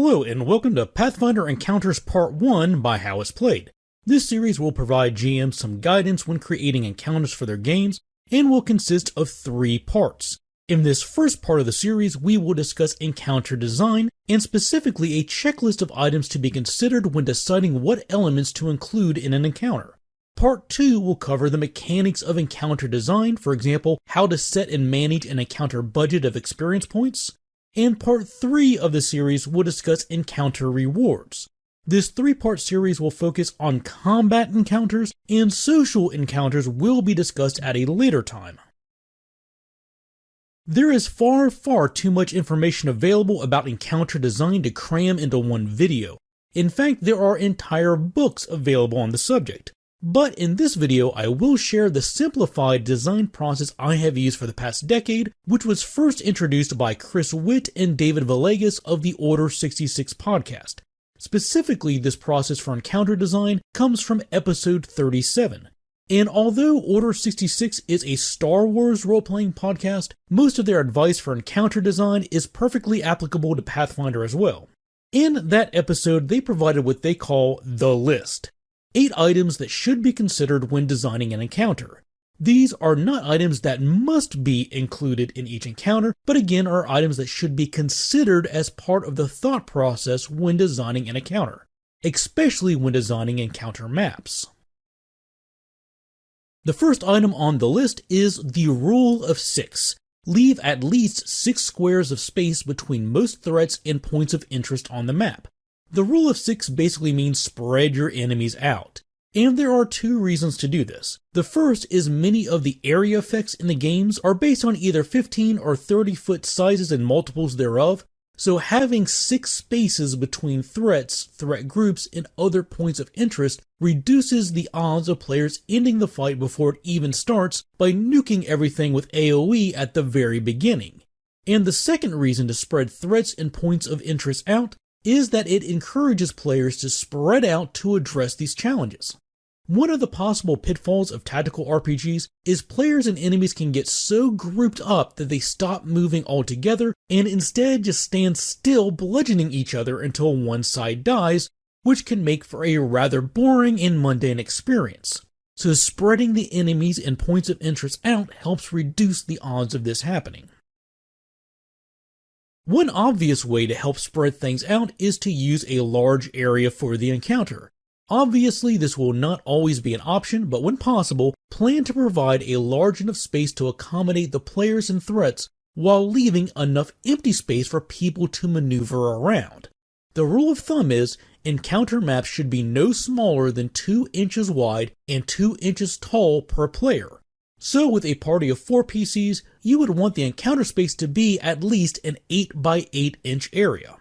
Hello and welcome to Pathfinder Encounters Part 1 by How It's Played. This series will provide GMs some guidance when creating encounters for their games and will consist of 3 parts. In this first part of the series, we will discuss encounter design and specifically a checklist of items to be considered when deciding what elements to include in an encounter. Part 2 will cover the mechanics of encounter design, for example, how to set and manage an encounter budget of experience points. And Part 3 of the series will discuss encounter rewards. This 3-part series will focus on combat encounters, and social encounters will be discussed at a later time. There is far too much information available about encounter design to cram into one video. In fact, there are entire books available on the subject. But in this video, I will share the simplified design process I have used for the past decade, which was first introduced by Chris Witt and David Villegas of the Order 66 podcast. Specifically, this process for encounter design comes from episode 37. And although Order 66 is a Star Wars role-playing podcast, most of their advice for encounter design is perfectly applicable to Pathfinder as well. In that episode, they provided what they call the list. 8 items that should be considered when designing an encounter. These are not items that must be included in each encounter, but again are items that should be considered as part of the thought process when designing an encounter, especially when designing encounter maps. The first item on the list is the Rule of 6. Leave at least 6 squares of space between most threats and points of interest on the map. The Rule of 6 basically means spread your enemies out. And there are 2 reasons to do this. The first is many of the area effects in the games are based on either 15 or 30 foot sizes and multiples thereof, so having 6 spaces between threats, threat groups, and other points of interest reduces the odds of players ending the fight before it even starts by nuking everything with AoE at the very beginning. And the second reason to spread threats and points of interest out is that it encourages players to spread out to address these challenges. One of the possible pitfalls of tactical RPGs is players and enemies can get so grouped up that they stop moving altogether and instead just stand still bludgeoning each other until one side dies, which can make for a rather boring and mundane experience. So spreading the enemies and points of interest out helps reduce the odds of this happening. One obvious way to help spread things out is to use a large area for the encounter. Obviously, this will not always be an option, but when possible, plan to provide a large enough space to accommodate the players and threats while leaving enough empty space for people to maneuver around. The rule of thumb is, encounter maps should be no smaller than 2 inches wide and 2 inches tall per player. So with a party of 4 PCs, you would want the encounter space to be at least an 8 by 8 inch area.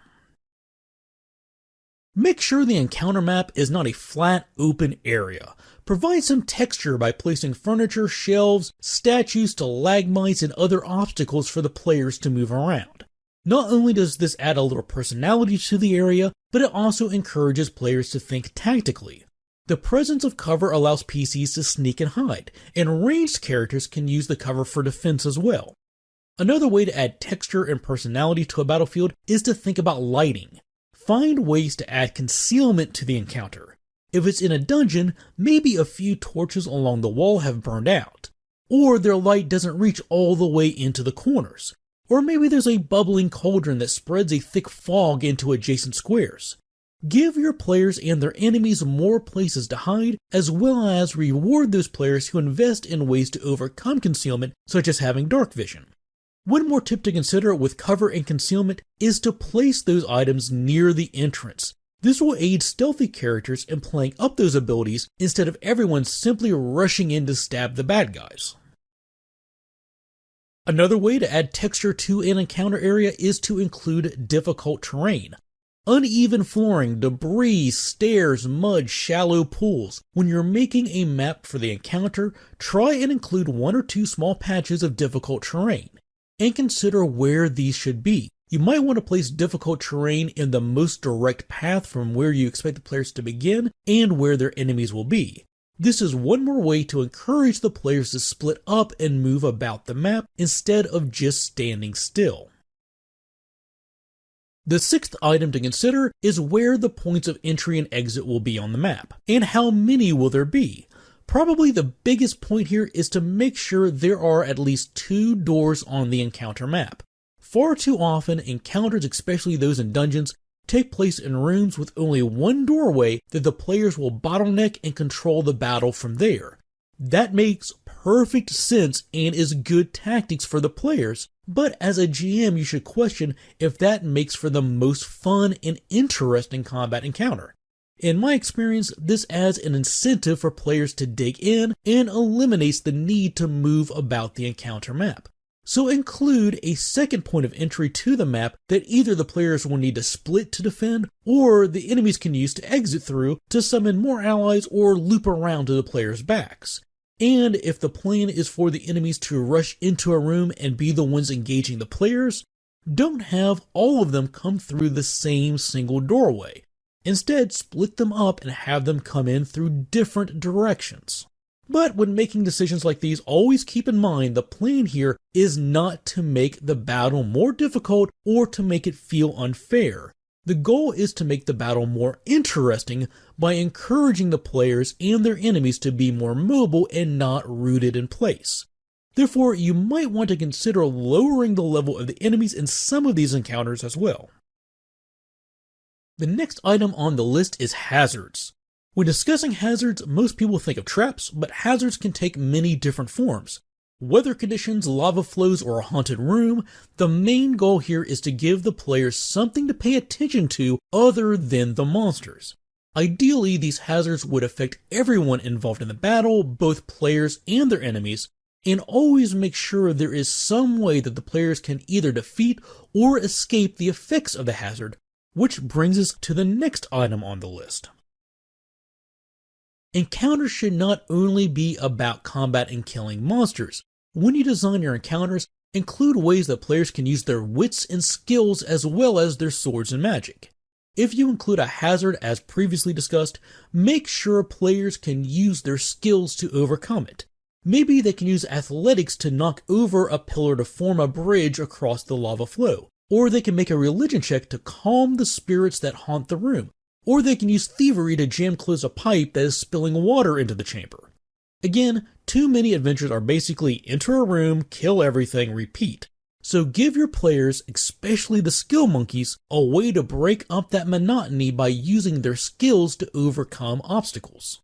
Make sure the encounter map is not a flat, open area. Provide some texture by placing furniture, shelves, statues, stalagmites, and other obstacles for the players to move around. Not only does this add a little personality to the area, but it also encourages players to think tactically. The presence of cover allows PCs to sneak and hide, and ranged characters can use the cover for defense as well. Another way to add texture and personality to a battlefield is to think about lighting. Find ways to add concealment to the encounter. If it's in a dungeon, maybe a few torches along the wall have burned out, or their light doesn't reach all the way into the corners, or maybe there's a bubbling cauldron that spreads a thick fog into adjacent squares. Give your players and their enemies more places to hide, as well as reward those players who invest in ways to overcome concealment, such as having dark vision. One more tip to consider with cover and concealment is to place those items near the entrance. This will aid stealthy characters in playing up those abilities instead of everyone simply rushing in to stab the bad guys. Another way to add texture to an encounter area is to include difficult terrain. Uneven flooring, debris, stairs, mud, shallow pools. When you're making a map for the encounter, try and include 1 or 2 small patches of difficult terrain, and consider where these should be. You might want to place difficult terrain in the most direct path from where you expect the players to begin and where their enemies will be. This is one more way to encourage the players to split up and move about the map instead of just standing still. The sixth item to consider is where the points of entry and exit will be on the map, and how many will there be. Probably the biggest point here is to make sure there are at least 2 doors on the encounter map. Far too often, encounters, especially those in dungeons, take place in rooms with only 1 doorway that the players will bottleneck and control the battle from there. That makes perfect sense and is good tactics for the players, but as a GM you should question if that makes for the most fun and interesting combat encounter. In my experience, this adds an incentive for players to dig in and eliminates the need to move about the encounter map. So include a second point of entry to the map that either the players will need to split to defend, or the enemies can use to exit through to summon more allies or loop around to the players' backs. And if the plan is for the enemies to rush into a room and be the ones engaging the players, don't have all of them come through the same single doorway. Instead, split them up and have them come in through different directions. But when making decisions like these, always keep in mind the plan here is not to make the battle more difficult or to make it feel unfair. The goal is to make the battle more interesting by encouraging the players and their enemies to be more mobile and not rooted in place. Therefore, you might want to consider lowering the level of the enemies in some of these encounters as well. The next item on the list is hazards. When discussing hazards, most people think of traps, but hazards can take many different forms. Weather conditions, lava flows, or a haunted room, the main goal here is to give the players something to pay attention to other than the monsters. Ideally, these hazards would affect everyone involved in the battle, both players and their enemies, and always make sure there is some way that the players can either defeat or escape the effects of the hazard, which brings us to the next item on the list. Encounters should not only be about combat and killing monsters. When you design your encounters, include ways that players can use their wits and skills as well as their swords and magic. If you include a hazard as previously discussed, make sure players can use their skills to overcome it. Maybe they can use athletics to knock over a pillar to form a bridge across the lava flow, or they can make a religion check to calm the spirits that haunt the room, or they can use thievery to jam close a pipe that is spilling water into the chamber. Again, too many adventures are basically enter a room, kill everything, repeat. So give your players, especially the skill monkeys, a way to break up that monotony by using their skills to overcome obstacles.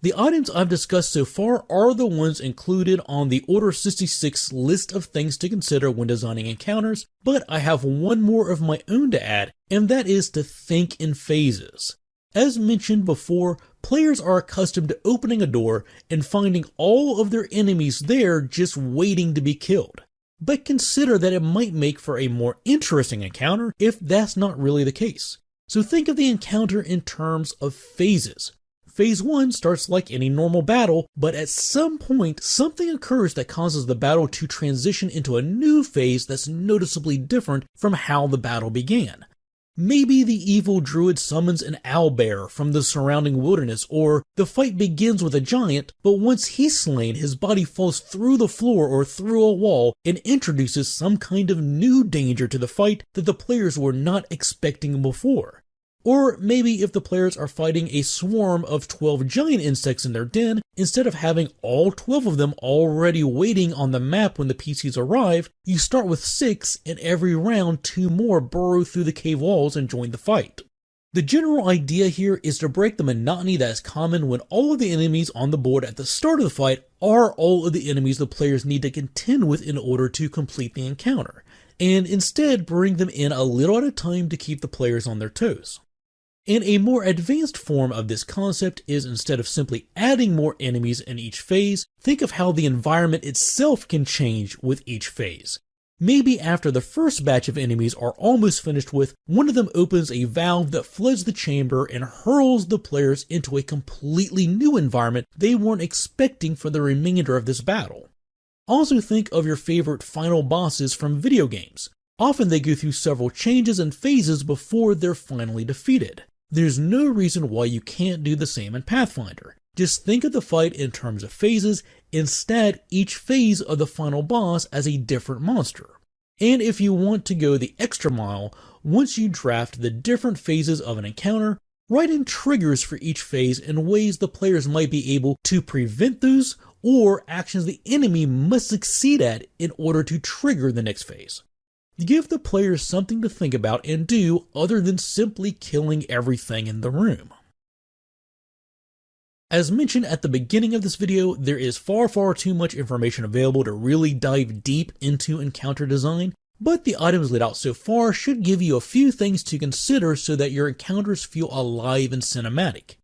The items I've discussed so far are the ones included on the Order 66 list of things to consider when designing encounters, but I have one more of my own to add, and that is to think in phases. As mentioned before, players are accustomed to opening a door and finding all of their enemies there just waiting to be killed. But consider that it might make for a more interesting encounter if that's not really the case. So think of the encounter in terms of phases. Phase 1 starts like any normal battle, but at some point something occurs that causes the battle to transition into a new phase that's noticeably different from how the battle began. Maybe the evil druid summons an owlbear from the surrounding wilderness, or the fight begins with a giant, but once he's slain, his body falls through the floor or through a wall and introduces some kind of new danger to the fight that the players were not expecting before. Or maybe if the players are fighting a swarm of 12 giant insects in their den, instead of having all 12 of them already waiting on the map when the PCs arrive, you start with 6 and every round 2 more burrow through the cave walls and join the fight. The general idea here is to break the monotony that is common when all of the enemies on the board at the start of the fight are all of the enemies the players need to contend with in order to complete the encounter, and instead bring them in a little at a time to keep the players on their toes. And a more advanced form of this concept is, instead of simply adding more enemies in each phase, think of how the environment itself can change with each phase. Maybe after the first batch of enemies are almost finished with, one of them opens a valve that floods the chamber and hurls the players into a completely new environment they weren't expecting for the remainder of this battle. Also think of your favorite final bosses from video games. Often they go through several changes and phases before they're finally defeated. There's no reason why you can't do the same in Pathfinder. Just think of the fight in terms of phases, instead each phase of the final boss as a different monster. And if you want to go the extra mile, once you draft the different phases of an encounter, write in triggers for each phase and ways the players might be able to prevent those, or actions the enemy must succeed at in order to trigger the next phase. Give the players something to think about and do other than simply killing everything in the room. As mentioned at the beginning of this video, there is far too much information available to really dive deep into encounter design, but the items laid out so far should give you a few things to consider so that your encounters feel alive and cinematic.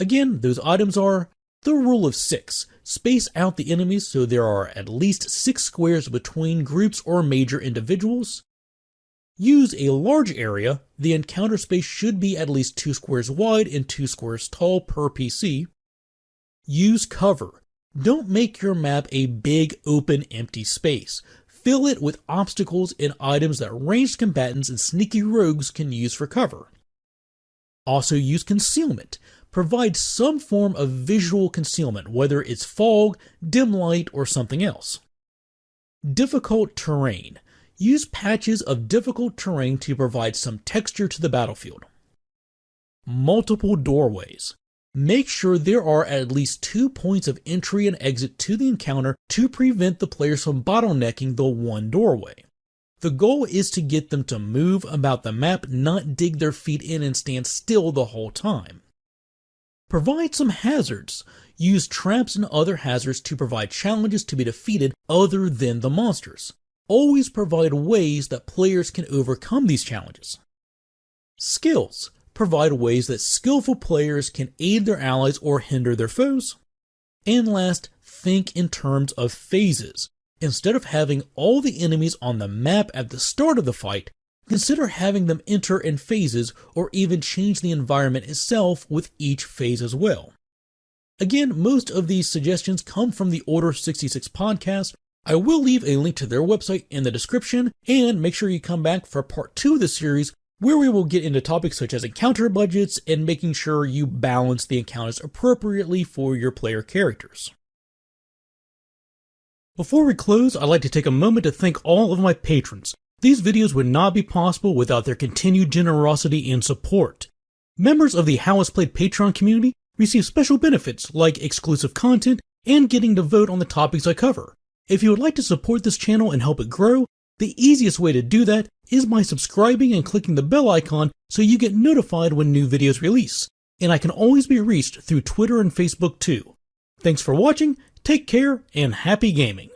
Again, those items are the rule of 6. Space out the enemies so there are at least 6 squares between groups or major individuals. Use a large area. The encounter space should be at least 2 squares wide and 2 squares tall per PC. Use cover. Don't make your map a big, open, empty space. Fill it with obstacles and items that ranged combatants and sneaky rogues can use for cover. Also use concealment. Provide some form of visual concealment, whether it's fog, dim light, or something else. Difficult terrain. Use patches of difficult terrain to provide some texture to the battlefield. Multiple doorways. Make sure there are at least 2 points of entry and exit to the encounter to prevent the players from bottlenecking the one doorway. The goal is to get them to move about the map, not dig their feet in and stand still the whole time. Provide some hazards. Use traps and other hazards to provide challenges to be defeated other than the monsters. Always provide ways that players can overcome these challenges. Skills. Provide ways that skillful players can aid their allies or hinder their foes. And last, think in terms of phases. Instead of having all the enemies on the map at the start of the fight, consider having them enter in phases or even change the environment itself with each phase as well. Again, most of these suggestions come from the Order 66 podcast. I will leave a link to their website in the description, and make sure you come back for part 2 of the series, where we will get into topics such as encounter budgets and making sure you balance the encounters appropriately for your player characters. Before we close, I'd like to take a moment to thank all of my patrons. These videos would not be possible without their continued generosity and support. Members of the How It's Played Patreon community receive special benefits like exclusive content and getting to vote on the topics I cover. If you would like to support this channel and help it grow, the easiest way to do that is by subscribing and clicking the bell icon so you get notified when new videos release. And I can always be reached through Twitter and Facebook too. Thanks for watching, take care, and happy gaming!